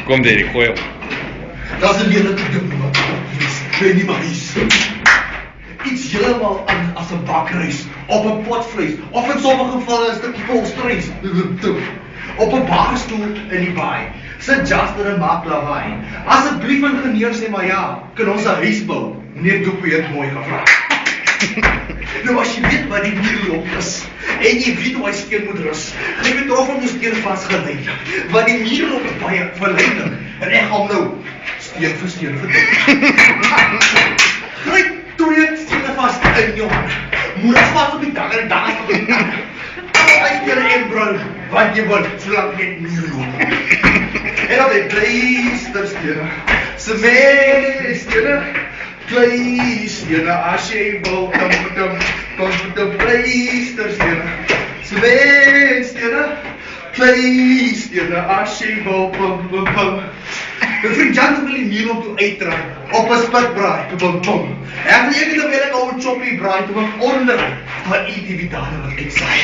Kom Derek, gooi op. Dat is een lelijke dubbel. Ik weet niet wat is. Iets helemaal anders als een bakreis. Op een pot vlees. Of in sommige gevallen een stukje polsterreis. Op een barstoel in die baai. Sit Jasper en maak lawaai. Asseblief ingenieur sê maar ja, kan ons 'n huis bou? Meneer Doepie het mooi gevra. Nou as jy weet wat die muurloop is, en jy weet hoe hy steen moet rus, jy weet of hom steen vasgelei, want die muurloop is baie verleidelik, en ek gaan nou steen vir steen vertel. Gryp twee stene vas in jou hand, moedig vas op die dak en dan op die dak. Hy stene en brul, wat jy wil, solang jy muurloop. En dan die pleisterstene, sementstene, kleistene, as jy wil, kom pleisterstene, sementstene, kleistene, as jy wil, My vriend Jan wil die muurloop toe uitdraai, op 'n spitbraai, Ek wil net weer 'n ou choppy braai, onder, maar die dadelijk wat ek saai.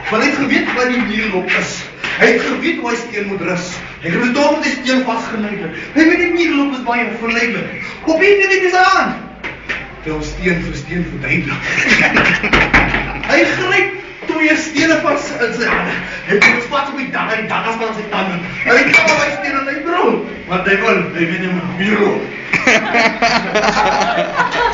Want hy het geweet wat die muurloop is. Hy het geweet hoe hy steen moet rus. Hy het geweet om die steen vastgenaaid. Hy weet die muurloop is baie verleidelik. Op een net is aan. Terwyl steen vir steen verduidelik. Hy gryp twee stene vas in sy hande. Hy het dit vas op die dak en die dak as van sy tanden. Hy het al die stene in hy brul. Want hy weet nie muurloop.